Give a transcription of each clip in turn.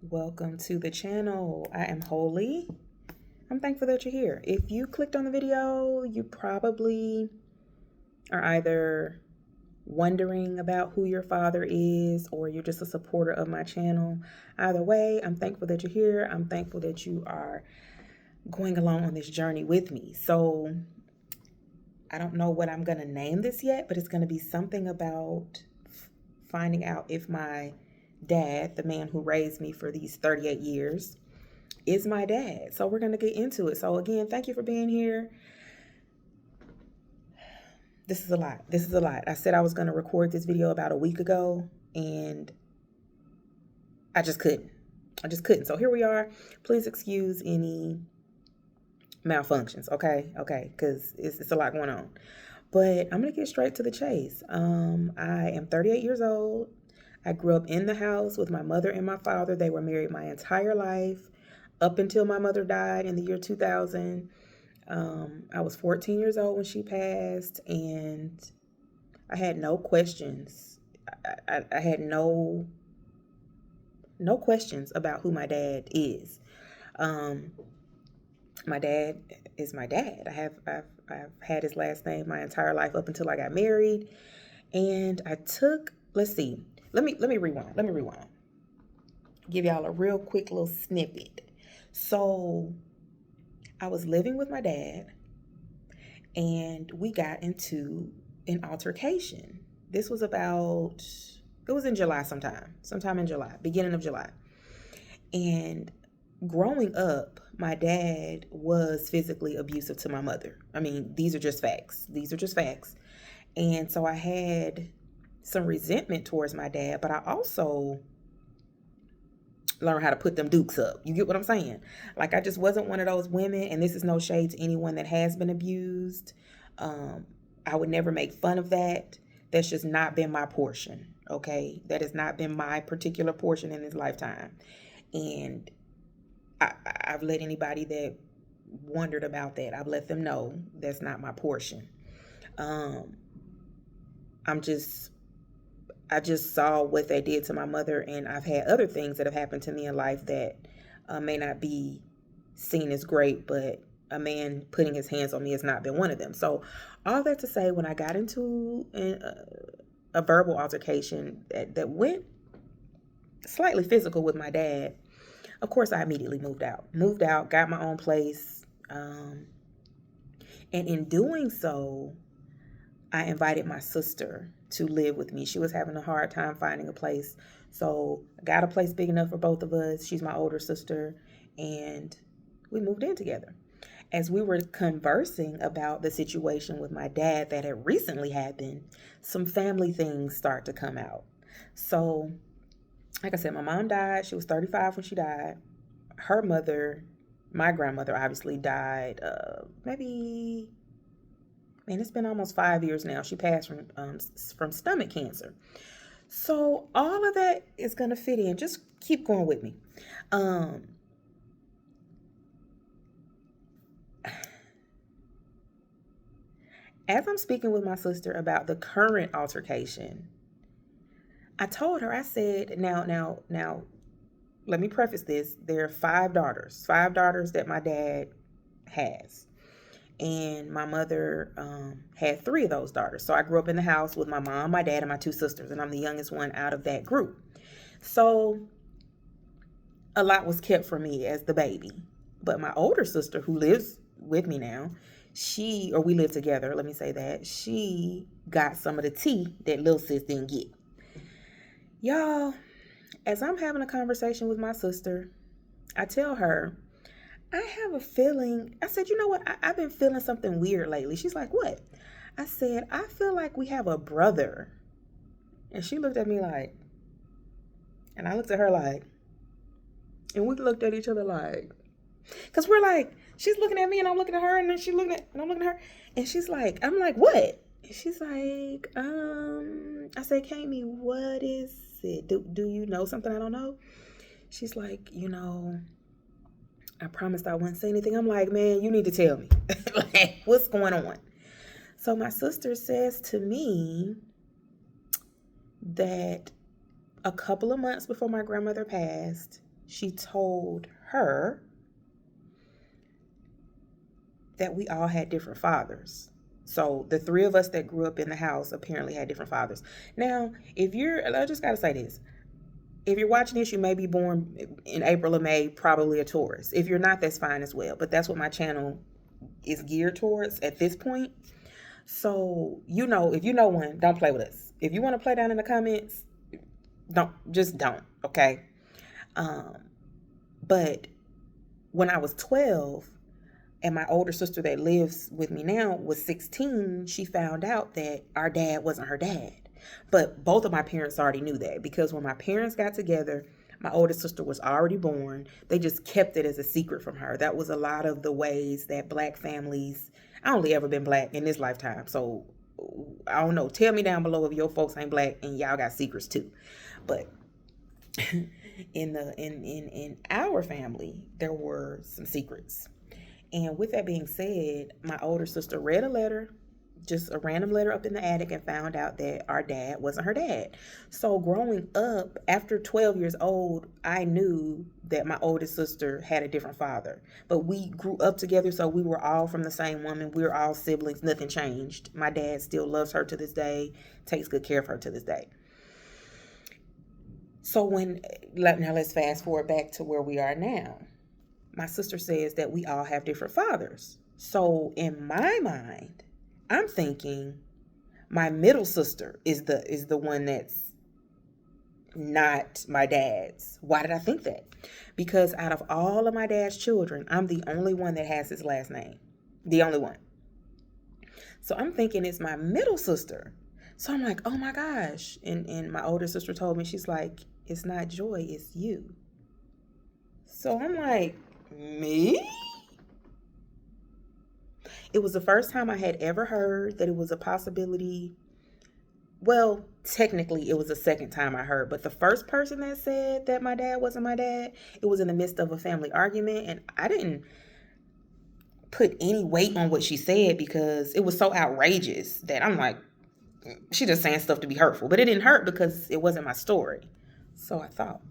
Welcome to the channel. I am Holy. I'm thankful that you're here. If you clicked on the video, you probably are either wondering about who your father is or you're just a supporter of my channel. Either way, I'm thankful that you're here. I'm thankful that you are going along on this journey with me. So I don't know what I'm going to name this yet, but it's going to be something about finding out if my dad, the man who raised me for these 38 years, is my dad. So we're going to get into it. So again, thank you for being here. This is a lot. This is a lot. I said I was going to record this video about a week ago and I just couldn't. So here we are. Please excuse any malfunctions. Okay. Because it's a lot going on. But I'm going to get straight to the chase. I am 38 years old. I grew up in the house with my mother and my father. They were married my entire life up until my mother died in the year 2000. I was 14 years old when she passed, and I had no questions. I had no questions about who my dad is. My dad is my dad. I've had his last name my entire life up until I got married, and I took. Let's see. Let me rewind. Give y'all a real quick little snippet. So I was living with my dad and we got into an altercation. This was it was in July sometime in July, beginning of July. And growing up, my dad was physically abusive to my mother. I mean, these are just facts. And so I had some resentment towards my dad, but I also learn how to put them dukes up. You get what I'm saying? Like, I just wasn't one of those women, and this is no shade to anyone that has been abused. I would never make fun of that. That's just not been my portion, okay? That has not been my particular portion in this lifetime. And I've let anybody that wondered about that, I've let them know that's not my portion. I'm just I just saw what they did to my mother, and I've had other things that have happened to me in life that may not be seen as great, but a man putting his hands on me has not been one of them. So, all that to say, when I got into a verbal altercation that went slightly physical with my dad, of course, I immediately moved out, got my own place. And in doing so, I invited my sister to live with me. She was having a hard time finding a place. So I got a place big enough for both of us. She's my older sister, and we moved in together. As we were conversing about the situation with my dad that had recently happened, some family things start to come out. So, like I said, my mom died. She was 35 when she died. Her mother, my grandmother, obviously died maybe, man, it's been almost 5 years now. She passed from stomach cancer. So all of that is gonna fit in. Just keep going with me. As I'm speaking with my sister about the current altercation, I told her, I said, now, let me preface this. There are five daughters that my dad has. And my mother had three of those daughters. So I grew up in the house with my mom, my dad, and my two sisters, and I'm the youngest one out of that group. So a lot was kept from me as the baby. But my older sister, who lives with me now, we live together, let me say that, she got some of the tea that little sis didn't get. Y'all, as I'm having a conversation with my sister, I tell her, I have a feeling. I said, you know what? I've been feeling something weird lately. She's like, what? I said, I feel like we have a brother. And she looked at me like, and I looked at her like, and we looked at each other like, because we're like, she's looking at me and I'm looking at her, and then she's looking at, and I'm looking at her, and she's like, I'm like, what? And she's like, I said, Kami, what is it? Do you know something I don't know? She's like, I promised I wouldn't say anything. I'm like, man, you need to tell me. Like, what's going on? So my sister says to me that a couple of months before my grandmother passed, she told her that we all had different fathers. So the three of us that grew up in the house apparently had different fathers. Now, I just gotta say this. If you're watching this, you may be born in April or May, probably a Taurus. If you're not, that's fine as well. But that's what my channel is geared towards at this point. So, if you know one, don't play with us. If you want to play down in the comments, don't, okay? But when I was 12, and my older sister that lives with me now was 16, she found out that our dad wasn't her dad. But both of my parents already knew that, because when my parents got together, my oldest sister was already born. They just kept it as a secret from her. That was a lot of the ways that Black families, I only ever been Black in this lifetime. So I don't know. Tell me down below if your folks ain't Black and y'all got secrets too. But in our family, there were some secrets. And with that being said, my older sister read a letter, just a random letter up in the attic, and found out that our dad wasn't her dad. So growing up, after 12 years old, I knew that my oldest sister had a different father. But we grew up together, so we were all from the same woman. We were all siblings. Nothing changed. My dad still loves her to this day, takes good care of her to this day. So now let's fast forward back to where we are now. My sister says that we all have different fathers. So in my mind, I'm thinking my middle sister is the one that's not my dad's. Why did I think that? Because out of all of my dad's children, I'm the only one that has his last name. The only one. So I'm thinking it's my middle sister. So I'm like, oh my gosh. And my older sister told me, she's like, it's not Joy, it's you. So I'm like, me? It was the first time I had ever heard that it was a possibility. Well, technically, it was the second time I heard, but the first person that said that my dad wasn't my dad, it was in the midst of a family argument, and I didn't put any weight on what she said because it was so outrageous that I'm like, she just saying stuff to be hurtful. But it didn't hurt because it wasn't my story. So I thought.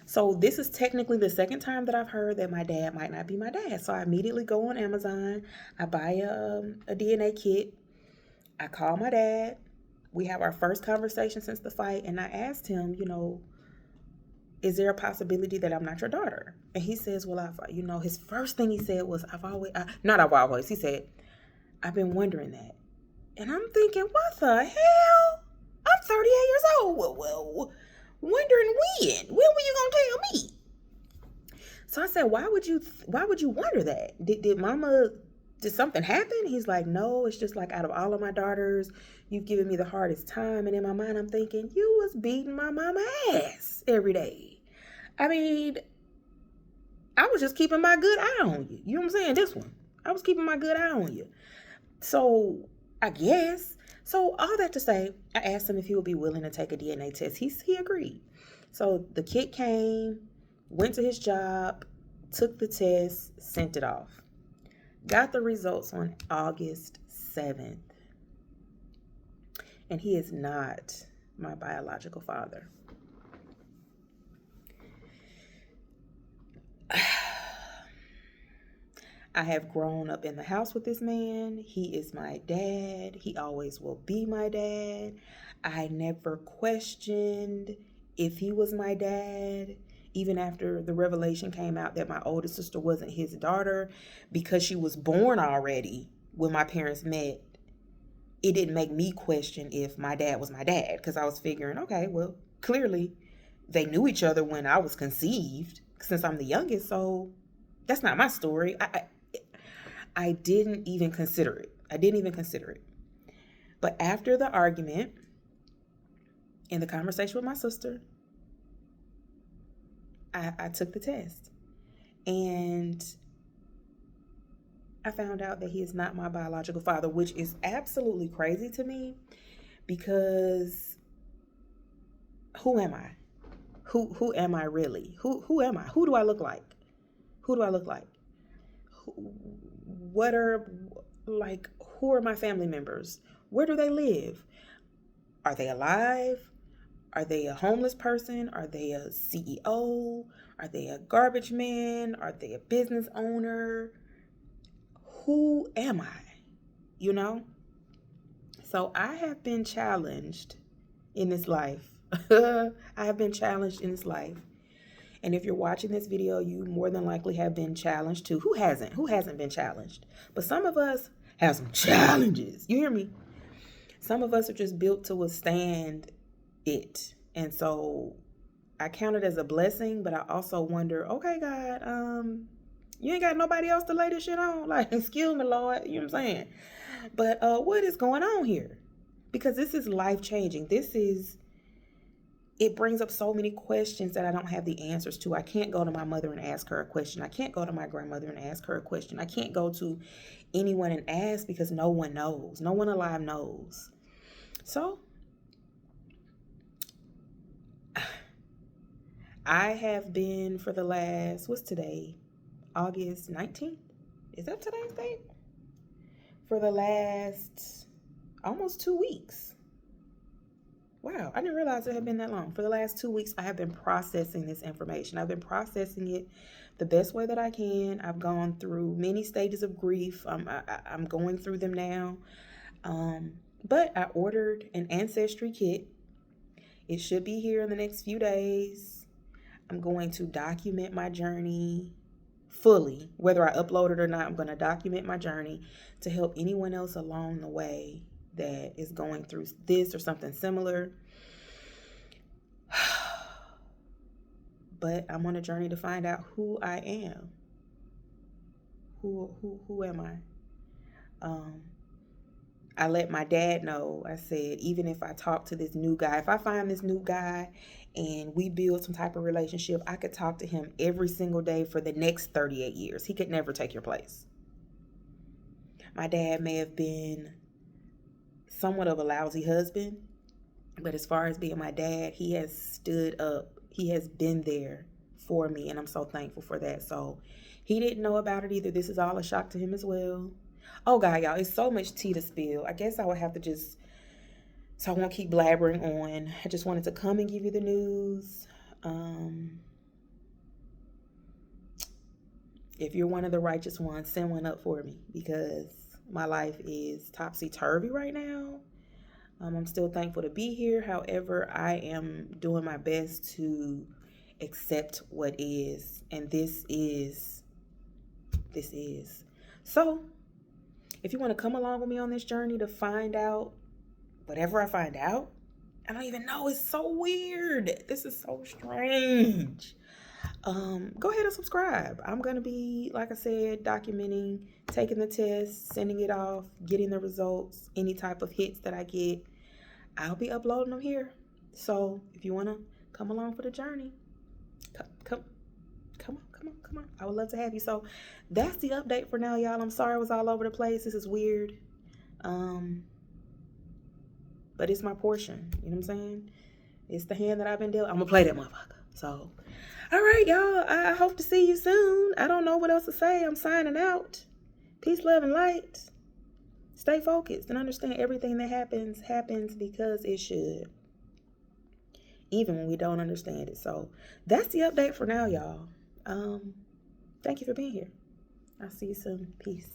So this is technically the second time that I've heard that my dad might not be my dad. So I immediately go on Amazon. I buy a DNA kit. I call my dad. We have our first conversation since the fight. And I asked him, is there a possibility that I'm not your daughter? And he says, well, his first thing he said was, he said, I've been wondering that. And I'm thinking, what the hell? I'm 38 years old. Well, wondering when? When were you gonna tell me? So I said, why would you wonder that? Did something happen? He's like, no, it's just like out of all of my daughters, you've given me the hardest time. And in my mind, I'm thinking, you was beating my mama ass every day. I mean, I was just keeping my good eye on you. You know what I'm saying? This one. I was keeping my good eye on you. So I guess. So all that to say, I asked him if he would be willing to take a DNA test. He agreed. So the kid came, went to his job, took the test, sent it off. Got the results on August 7th. And he is not my biological father. I have grown up in the house with this man. He is my dad. He always will be my dad. I never questioned if he was my dad, even after the revelation came out that my oldest sister wasn't his daughter because she was born already when my parents met. It didn't make me question if my dad was my dad because I was figuring, okay, well, clearly they knew each other when I was conceived since I'm the youngest, so that's not my story. I didn't even consider it. But after the argument and the conversation with my sister, I took the test. And I found out that he is not my biological father, which is absolutely crazy to me because who am I? Who am I really? Who am I? Who do I look like? Who are my family members? Where do they live? Are they alive? Are they a homeless person? Are they a CEO? Are they a garbage man? Are they a business owner? Who am I? You know? So I have been challenged in this life. I have been challenged in this life. And if you're watching this video, you more than likely have been challenged too. Who hasn't? Who hasn't been challenged? But some of us have some challenges. You hear me? Some of us are just built to withstand it. And so I count it as a blessing, but I also wonder, okay, God, you ain't got nobody else to lay this shit on. Like, excuse me, Lord. You know what I'm saying? But what is going on here? Because this is life changing. It brings up so many questions that I don't have the answers to. I can't go to my mother and ask her a question. I can't go to my grandmother and ask her a question. I can't go to anyone and ask because no one knows. No one alive knows. So I have been for the last, what's today? August 19th? Is that today's date? For the last almost 2 weeks. Wow, I didn't realize it had been that long. For the last 2 weeks, I have been processing this information. I've been processing it the best way that I can. I've gone through many stages of grief. I'm going through them now. But I ordered an ancestry kit. It should be here in the next few days. I'm going to document my journey fully. Whether I upload it or not, I'm going to document my journey to help anyone else along the way that is going through this or something similar. But I'm on a journey to find out who I am. Who am I? I let my dad know. I said, even if I talk to this new guy, if I find this new guy and we build some type of relationship, I could talk to him every single day for the next 38 years. He could never take your place. My dad may have been somewhat of a lousy husband, but as far as being my dad, he has stood up. He has been there for me, and I'm so thankful for that. So he didn't know about it either. This is all a shock to him as well. Oh, God, y'all, it's so much tea to spill. I guess I would have to so I won't keep blabbering on. I just wanted to come and give you the news. If you're one of the righteous ones, send one up for me because my life is topsy-turvy right now. I'm still thankful to be here. However, I am doing my best to accept what is. And this is. So, if you want to come along with me on this journey to find out whatever I find out, I don't even know. It's so weird. This is so strange. Go ahead and subscribe. I'm going to be, like I said, documenting, taking the test, sending it off, getting the results, any type of hits that I get. I'll be uploading them here. So if you want to come along for the journey, come on. I would love to have you. So that's the update for now, y'all. I'm sorry I was all over the place. This is weird. But it's my portion. You know what I'm saying? It's the hand that I've been dealt. I'm going to play that motherfucker. So, all right, y'all. I hope to see you soon. I don't know what else to say. I'm signing out. Peace, love, and light. Stay focused and understand everything that happens because it should. Even when we don't understand it. So that's the update for now, y'all. Thank you for being here. I'll see you soon. Peace.